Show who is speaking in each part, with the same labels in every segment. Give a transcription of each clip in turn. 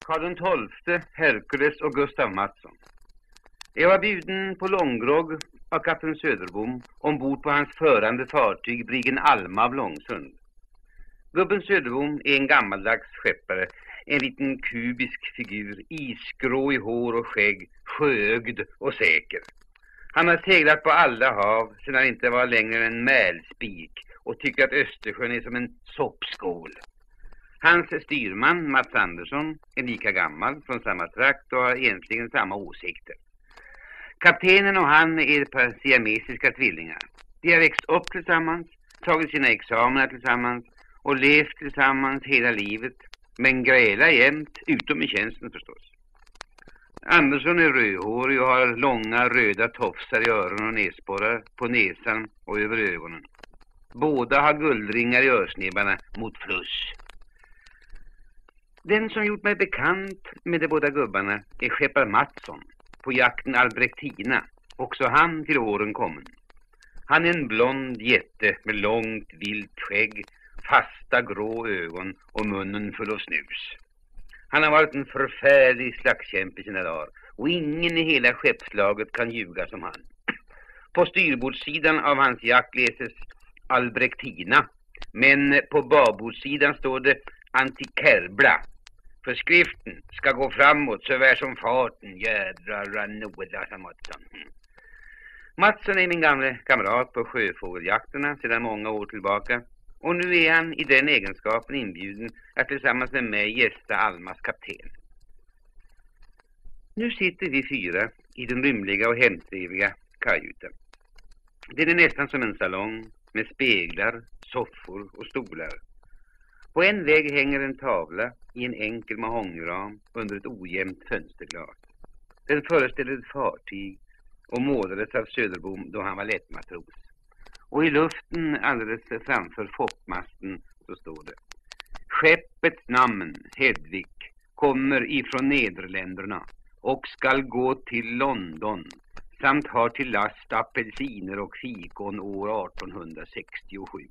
Speaker 1: Karl XII, Herkules och Gustav Mattsson. Jag var bjuden på långgrogg av kapten Söderbom ombord på hans förande fartyg Briggen Alma av Långsund. Gubben Söderbom är en gammaldags skeppare, en liten kubisk figur, isgrå i hår och skägg, sjöögd och säker. Han har seglat på alla hav sedan han inte var längre än mälspik och tycker att Östersjön är som en soppskål. Hans styrman, Mats Andersson, är lika gammal, från samma trakt och har egentligen samma åsikter. Kaptenen och han är ett par siamesiska tvillingar. De har växt upp tillsammans, tagit sina examiner tillsammans och levt tillsammans hela livet, men grälar jämt, utom i tjänsten förstås. Andersson är rödhårig och har långa röda tofsar i öron och näsborrar, på näsan och över ögonen. Båda har guldringar i örsnibbarna mot fluss. Den som gjort mig bekant med de båda gubbarna är skeppar Mattsson på jakten Albrektina, också han till åren kommen. Han är en blond jätte med långt vilt skägg, fasta grå ögon och munnen full av snus. Han har varit en förfärlig slagskämpe i sina dagar och ingen i hela skeppslaget kan ljuga som han. På styrbordssidan av hans jakt läses Albrektina, men på babordssidan står det Antikerbla. För skriften ska gå framåt så vär som farten. Jädrar rannoda, sa Mattsson. Mattsson är min gamla kamrat på sjöfågeljakterna sedan många år tillbaka. Och nu är han i den egenskapen inbjuden att tillsammans med mig gästa Almas kapten. Nu sitter vi fyra i den rymliga och hemtrevliga kajuten. Den är nästan som en salong med speglar, soffor och stolar. På en vägg hänger en tavla i en enkel mahognyram under ett ojämnt fönsterglas. Den föreställer ett fartyg och målades av Söderbom då han var lättmatros. Och i luften alldeles framför foppmasten så står det: Skeppets namn, Hedvig, kommer ifrån Nederländerna och skall gå till London samt har till last apelsiner och fikon år 1867.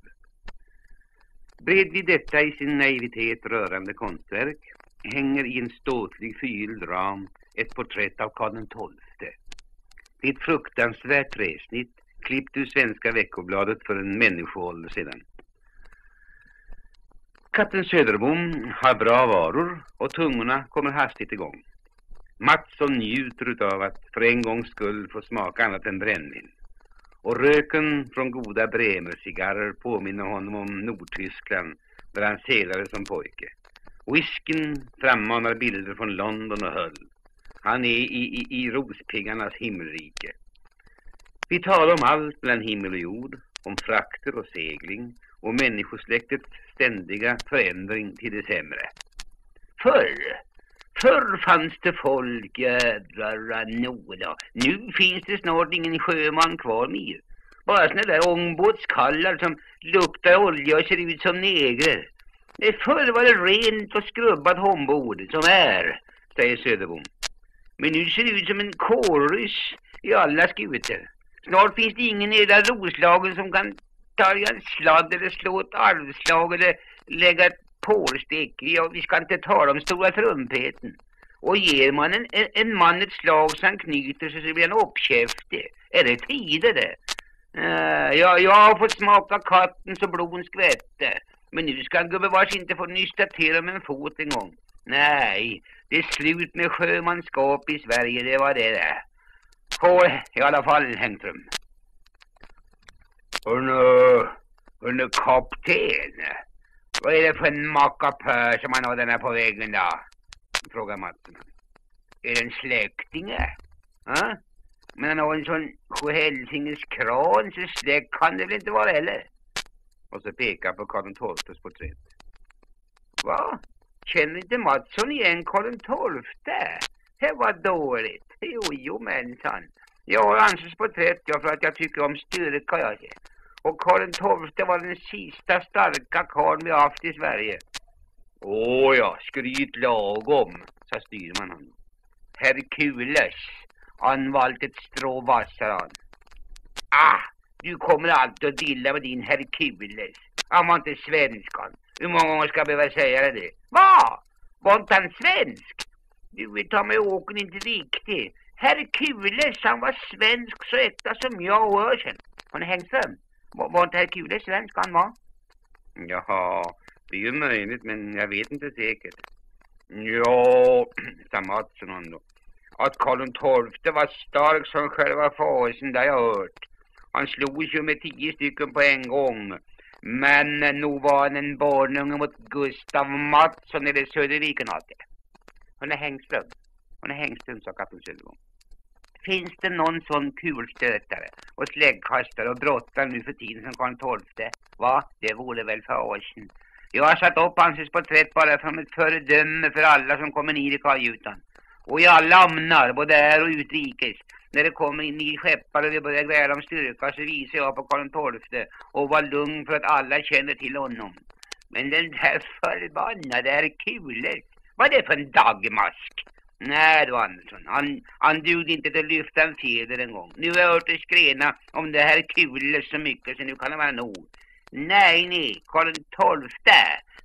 Speaker 1: Bredvid detta i sin naivitet rörande konstverk hänger i en ståtlig fyrhjulad ram ett porträtt av Karl XII. Det är ett fruktansvärt träsnitt klippt ur Svenska Veckobladet för en människoålder sedan. Kapten Söderbom har bra varor och tungorna kommer hastigt igång. Mattsson njuter av att för en gångs skull få smaka annat än brännvin. Och röken från goda Bremer-cigarrer påminner honom om Nordtyskland där han selade som pojke. Whisken frammanar bilder från London och Hull. Han är i rospiggarnas himmelrike. Vi talar om allt mellan himmel och jord, om frakter och segling och människosläktets ständiga förändring till det sämre. Förr fanns det folk, jädrar noda. Nu finns det snart ingen sjöman kvar mer. Bara såna där ångbåtskallar som luktar olja och ser ut som negrer. Förr var det rent och skrubbat ombord som är, säger Söderbom. Men nu ser det ut som en kårryss i alla skuter. Snart finns det ingen i hela Roslagen som kan ta en sladd eller slå ett arvslag eller lägga ett pålstek. Ja, vi ska inte tala om stora trumpeten. Och ger man en man ett slag som knyter sig så blir han uppkäftig. Är det tider det? Jag har fått smaka katten så bloden skvätte. Men nu ska en gubbe vars inte få nysta till om en fot en gång. Nej, det är slut med sjömanskap i Sverige, det var det där. Skål i alla fall, Hängström. Hörnu kapten, vad är det för en mackapör som man har den här på väggen då? Frågar Mattsson. Är det en släkting? Ja? Men han har en sån Sjuhälsingens kran så släkt kan det väl inte vara heller? Och så pekar på Karl XIIs porträtt. Va? Känner inte Mattsson igen Karl XII? Det var dåligt. Jo människan. Jag har hans porträtt för att jag tycker om styrka jag ser. Och Karl XII var den sista starka karln vi haft i Sverige. Ja, skryt lagom, sa styrman. Herkules, han valt ett strå vassare han. Du kommer alltid att dilla med din Herkules. Han var inte svenskan. Hur många gånger ska jag behöva säga det? Va? Var inte han svensk?
Speaker 2: Du vet ta mig åken inte riktigt. Herr Kules, han var svensk så äkta som jag och Örsen. Han är Hängström. Var inte herr Kules svensk han var?
Speaker 1: Jaha, det är ju möjligt, men jag vet inte säkert. Ja, sa Mattsson ändå. Att Karl XII var stark som själva fasen, där jag hört. Han slog ju med 10 stycken på en gång. Men nog var han en barnunge mot Gustav Mattsson i det Söderviken alltid. Hon är Hängström, sa kapten Söderblom. Finns det någon sån kulstötare och släggkastare och brottare nu för tiden som Karl XII? Va? Det vore väl för åsen. Jag har satt upp hans porträtt bara som ett föredöme för alla som kommer ner i kajutan. Och i alla amnar, både här och utrikes. När det kommer in i skeppar och vi börjar gräla om styrka så visar jag på Karl XII och var lugn för att alla känner till honom. Men den där förbannade är Kules. Vad är det för en dagmask? Nej då Andersson, han dugde inte till att lyfta en fjäder en gång. Nu har jag hört det skrena om det här Kules så mycket så nu kan det vara nog. Nej, Karl XII,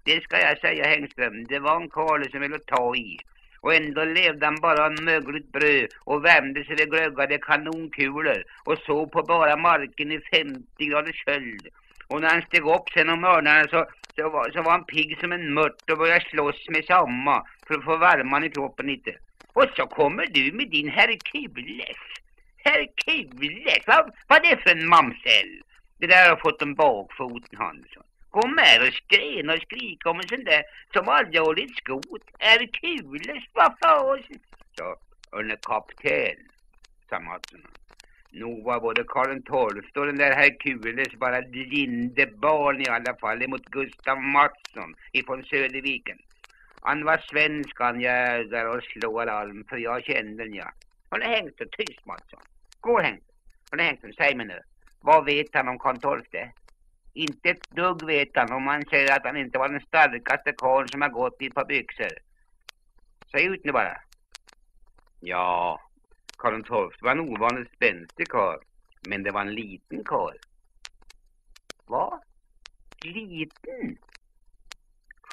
Speaker 1: det ska jag säga Hängström, det var en karl som ville ta i. Och ändå levde han bara av mögligt bröd och värmde sig vid glöggade kanonkulor och såg på bara marken i 50 graders köld. Och när han steg upp sen om morgonen så var han pigg som en mört och började slåss med samma för att få värman i kroppen lite. Och så kommer du med din herr Kules. Herr Kules, vad är det för en mamsell? Det där har fått en bakfoten, Hansson. Kom här och skrena och skrika om en sån där som aldrig hållit skot. Är Kules, vad för oss? Så, under kapten, sa Mattsson. Nog var både Karl XII och den där herr Kules bara lindebarn i alla fall emot Gustav Mattsson ifrån Söderviken. Han var svensk, han jägare och slår alm, för jag kände den, ja. Hon är hängt och tyst, Mattsson. Gå hängt. Hon är hängt och säg mig nu. Vad vet han om Karl XII? Inte ett dugg vet han om han säger att han inte var den starkaste karl som har gått i ett par byxor. Säg ut nu bara. Ja, Karl XII var en ovanligt spänstig karl. Men det var en liten karl. Vad? Liten?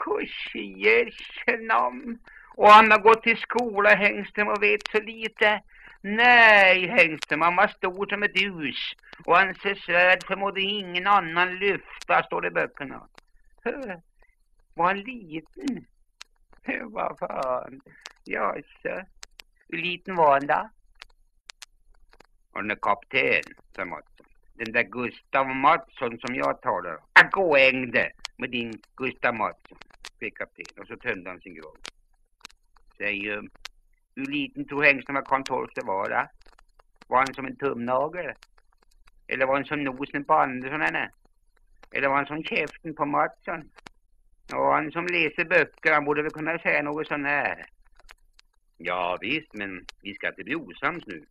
Speaker 1: Kursjärsnamn. Och han har gått till skola, Hängström, och vet så lite. Nej, Hängström, han var stor som ett hus. Och hans svärd förmådde ingen annan lyfta, står det i böckerna. Var han liten? Vad fan? Ja, så. Hur liten var han då? Han är kapten, sa Mattsson. Den där Gustav Mattsson som jag talar om. Gå ängde med din Gustav Mattsson, fick kapten. Och så tömde han sin grogg. Säg, hur liten tror Hängström att Karl XII var då? Var han som en tumnagel? Eller var han som nosen på Andersson henne? Eller var han som käften på Mattsson? Och han som läser böcker, han borde väl kunna säga något sån här. Ja visst, men vi ska inte bli osams nu.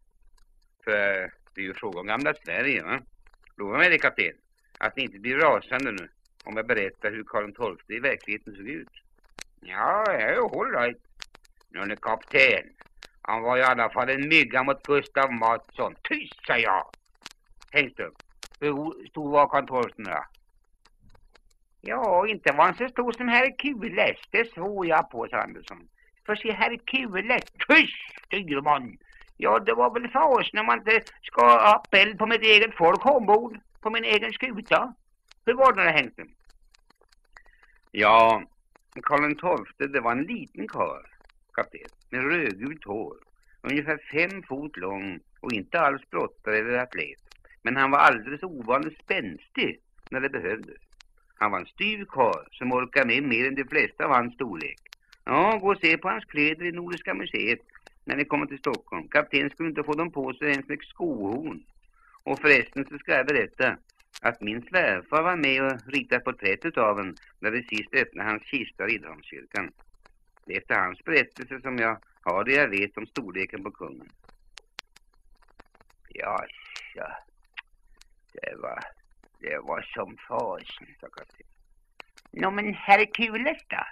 Speaker 1: För det är ju fråga om gamla Sverige, va? Lova mig det, kapten, att ni inte blir rasande nu om jag berättar hur Karl XII i verkligheten såg ut. Ja, jag är all right. Nu är kapten. Han var i alla fall en mygga mot Gustav Mattsson. Tyst, sa jag. Hängström, hur stor var Karl XII då? Ja, inte var han så stor som herr Kules. Det svor jag på, sa Andersson. För se herr Kules. Tyst, styrman. Ja, det var väl för oss när man inte ska ha eld på mitt eget folk ombord på min egen skuta. Hur var det, Hängström? Ja, Karl XII, det var en liten karl, kapten, med rödgult hår, ungefär 5 fot lång och inte alls brottare eller atlet. Men han var alldeles ovanligt spänstig när det behövdes. Han var en styv karl som orkade med mer än de flesta av hans storlek. Ja, gå och se på hans kläder i Nordiska museet när ni kommer till Stockholm. Kapten skulle inte få dem på sig ens med skohorn. Och förresten så ska jag berätta att min svärfar var med och ritade porträttet av en när det sist öppnade hans kista i Riddarholmskyrkan. Det är efter hans berättelse som jag har det jag vet om storleken på kungen. Ja, så. Det var som fasen, sa kapten. Nå, men herr Kules då?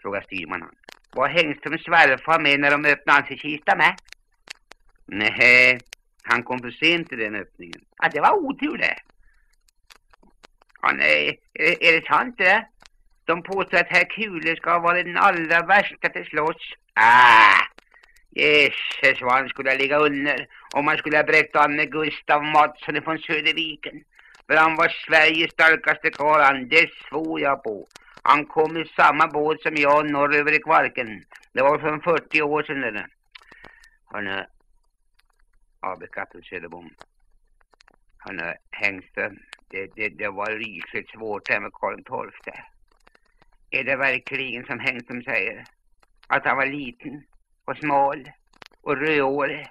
Speaker 1: Frågade styrman han. Var Hängströms svärfar med när de öppnade hans kista med? Nej, han kom för sent till den öppningen. Ja, det var otur det. Ja, nej, är det sant det?
Speaker 2: De påstår att herr Kule ska vara den allra värsta till slåss. Jesus, vad han skulle ligga under om man skulle berätta om Gustav Mattsson från Söderviken. För han var Sveriges starkaste karl, det svor jag på. Han kom i samma båt som jag norröver i Kvarken. Det var för 40 år sedan det. Hörrni, Abekappen Söderbom. Hörrni, Hängström, det var riktigt svårt det med Karl XII. Är det verkligen som Hängström säger? Att han var liten och smal och rödhårig?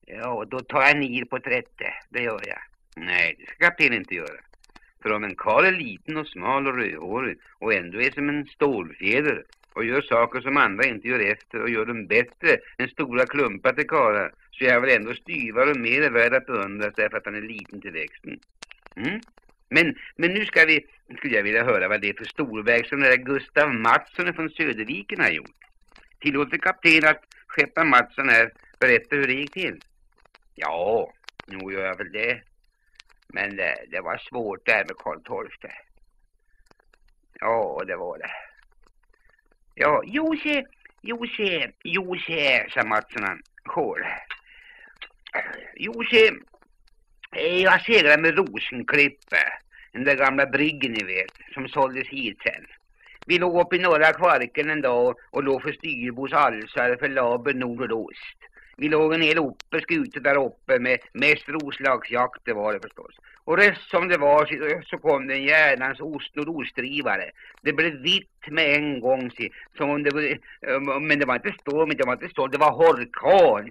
Speaker 2: Ja, då tar jag ner på 30, det gör jag. Nej, det ska kapten inte göra. För om en karl är liten och smal och rödhårig och ändå är som en stålfjäder och gör saker som andra inte gör efter och gör dem bättre än stora klumpar till karlar, så är jag väl ändå styvare och mer värd att beundras därför att han är liten till växten. Men nu skulle jag vilja höra vad det är för storverk som den där Gustav Mattsson från Söderviken har gjort. Tillåter kapten att skeppa Mattsson här berätta hur det gick till? Ja, nu gör jag väl det. Men det var svårt där med Karl XII. Ja, det var det. Ja, Jose, sa Mattsson. Jose, jag segrade med Rosenklippe, den där gamla bryggen ni vet, som såldes hit sen. Vi låg upp i norra Kvarken en dag och låg för styrbos alsar för laber nord och ost. Vi låg en hel oppersk ute där uppe med mest roslagsjakt, det var det förstås. Och rest som det var så kom det en järnans ostnordostdrivare. Det blev vitt med en gång, som om det var, men det var inte storm, det var horkan.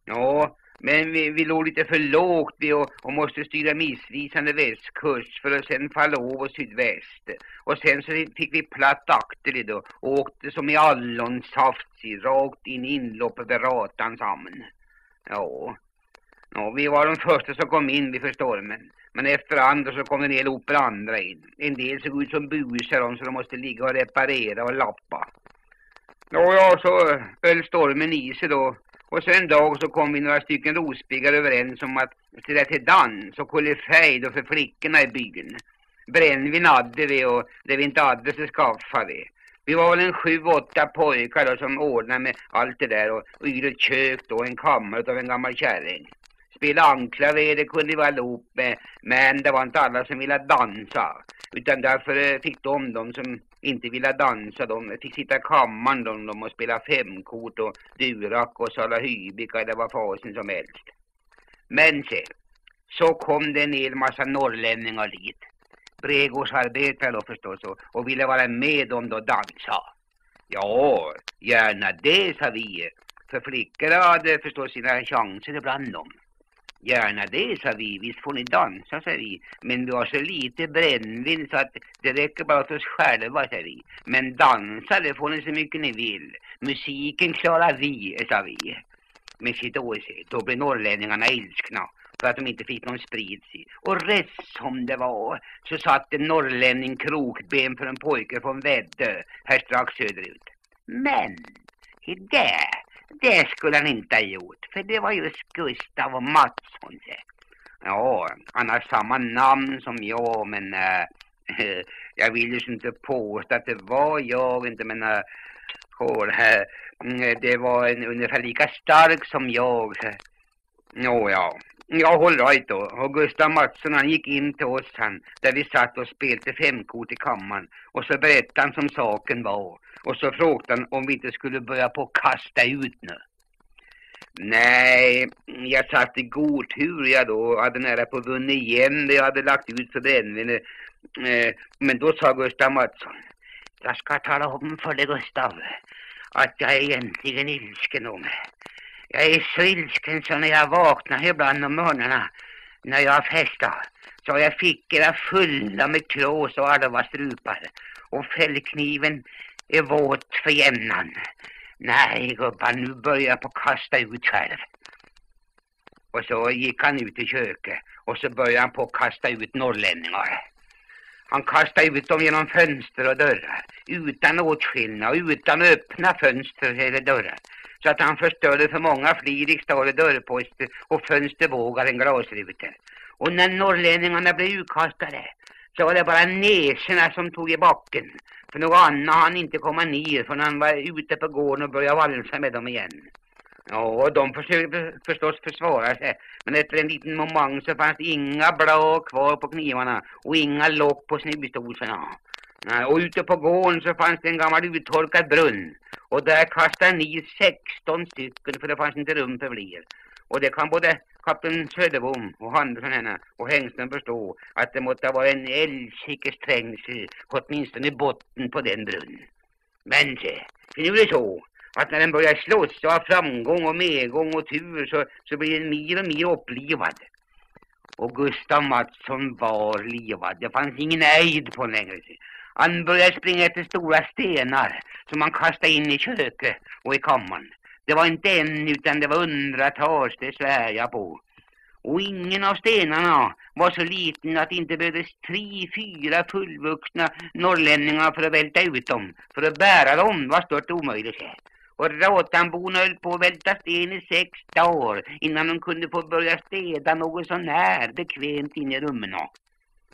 Speaker 2: Ja, men vi låg lite för lågt och måste styra missvisande västkurs för att sen falla över sydväst. Och sen så fick vi platt akterligt och åkte som i allonsaft rakt in i inloppet vid Ratan samman. Ja, vi var de första som kom in vid för stormen. Men efter andra så kom en hel opera andra in. En del såg ut som busar så de måste ligga och reparera och lappa. Ja, så höll stormen i sig då. Och så en dag så kom vi några stycken rospiggar överens om att ställa till dans och kollefejd för flickorna i byn. Brännvin hade vi och det vi inte hade så skaffade vi. Vi var väl en 7-8 pojkar då, som ordnade med allt det där och yrde ett kök då, en kammare av en gammal kärring. Spela anklaver, det kunde vi allihop med, men det var inte alla som ville dansa. Utan därför fick de som inte ville dansa, de fick sitta i kammaren de och spela femkort och durak och sala hybika, det var fasen som helst. Men så kom det en hel massa norrlänningar dit. Bregårdsarbetare då förstås och ville vara med om då dansa. Ja, gärna det, sa vi. För flickor hade förstås sina chanser ibland dem. Gärna det, sa vi. Visst får ni dansa, sa vi. Men vi har så lite brännvin så att det räcker bara för oss själva, sa vi. Men dansa, det får ni så mycket ni vill. Musiken klarar vi, sa vi. Men då blev norrlänningarna ilskna för att de inte fick någon sprit i. Och rätt som det var så satt en norrlänning krokben för en pojke från Väddö här strax söderut. Men det skulle han inte ha gjort, för det var just Gustav Mattsson. Ja, han har samma namn som jag, men jag vill ju inte påstå att det var jag, inte, men det var ungefär lika stark som jag. Ja, håll right då. Och Gustav Mattsson, han gick in till oss där vi satt och spelade femkort i kammaren. Och så berättade han som saken var. Och så frågade han om vi inte skulle börja på kasta ut nu. Nej, jag satt i god tur jag då. Hade nära på vunnit igen det jag hade lagt ut för brännvin. Men då sa Gustav Mattsson: jag ska tala om för dig, Gustav, att jag är egentligen ilsken om. Jag är så ilsken så när jag vaknar ibland om morgnarna när jag har festat så har jag fickorna fulla med krås och alvastrupar och fällkniven är våt för jämnan. Nej gubbar, nu börjar jag på kasta ut själv. Och så gick han ut i köket och så började han på kasta ut norrlänningar. Han kastade ut dem genom fönster och dörrar utan åtskillnad och utan öppna fönster eller dörrar. Så att han förstörde för många flirikstade dörrposter och fönsterbågar än glasrutor. Och när norrlänningarna blev utkastade så var det bara näserna som tog i backen. För någon annan han inte komma ner för han var ute på gården och började valsa med dem igen. Ja, och de försökte förstås försvara sig. Men efter en liten moment så fanns det inga blå kvar på knivarna och inga lock på snusdoserna. Och ute på gården så fanns det en gammal uttorkad brunn. Och där kastade ni 16 stycken för det fanns inte rum för fler. Och det kan både kapten Söderbom och Andersson henne och Hängsten förstå att det måste vara en älgsikes trängsel åtminstone i botten på den brunnen. Men nu är det så att när den börjar slåss och ha framgång och medgång och tur så blir den mer och mer upplivad. Och Gustav Mattsson var livad. Det fanns ingen ejd på längre. Han började springa efter stora stenar som man kastade in i köket och i kammaren. Det var inte en utan det var hundratals, det svär jag på. Och ingen av stenarna var så liten att det inte behövdes 3-4 fullvuxna norrlänningar för att välta ut dem. För att bära dem var stört omöjligt. Och Råtanborna höll på att välta sten i 6 dagar innan de kunde få börja städa något så när bekvämt in i rummen.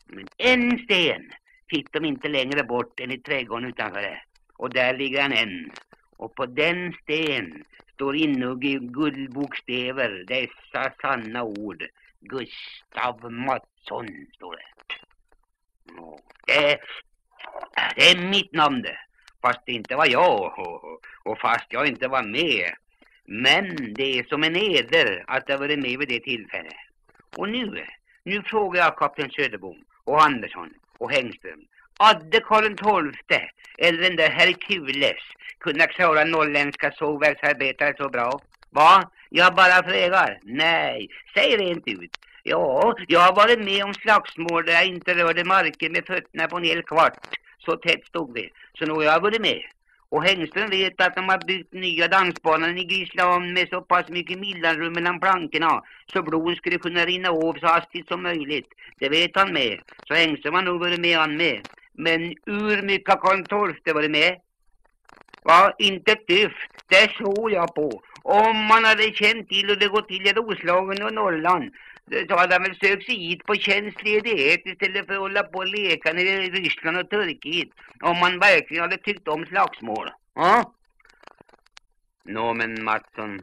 Speaker 2: Men en sten fick de inte längre bort än i trädgården utanför det. Och där ligger han än. Och på den sten står inhugg i guldbokstäver dessa sanna ord. Gustav Mattsson står det. Det är mitt namn det. Fast det inte var jag och fast jag inte var med. Men det är som en eder att jag varit med vid det tillfället. Och nu frågar jag kapten Söderbom och Andersson och Hängström. Hade Karl XII eller den där Herkules kunna klara norrländska sågverksarbetare så bra? Va? Jag bara frågar. Nej, säg rent ut. Ja, jag har varit med om slagsmål där jag inte rörde marken med fötterna på en hel kvart. Så tätt stod det. Så nu har jag varit med. Och Hängström vet att de har byggt nya dansbanan i Grissland med så pass mycket mellanrum mellan plankorna så bron skulle kunna rinna av så hastigt som möjligt. Det vet han med. Så Hängström har nog varit med han med. Men hur mycket Karl XII varit med? Va? Inte ett dyft. Det såg jag på. Om man hade känt till hur det gått till i Roslagen och Norrland så hade han väl sökt sig hit på tjänstledighet istället för att hålla på och leka nere i Ryssland och Turkiet. Om man verkligen hade tyckt om slagsmål. Ja? Men Mattsson.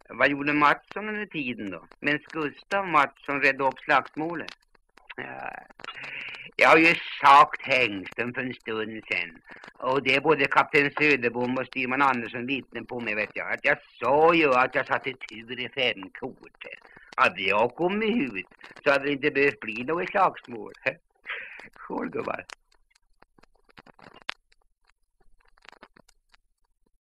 Speaker 2: Vad gjorde Mattsson under tiden då? Men Gustav Mattsson redde upp slagsmålet. Ja. Jag har ju sagt Hängsten för en stund sedan. Och det är både kapten Söderbom och styrman Andersson vittnen på mig vet jag. Att jag sa ju att jag satte tur i 5 kort. Hade jag kommit ut så hade det inte behövt bli något slagsmål. Skål gubbar.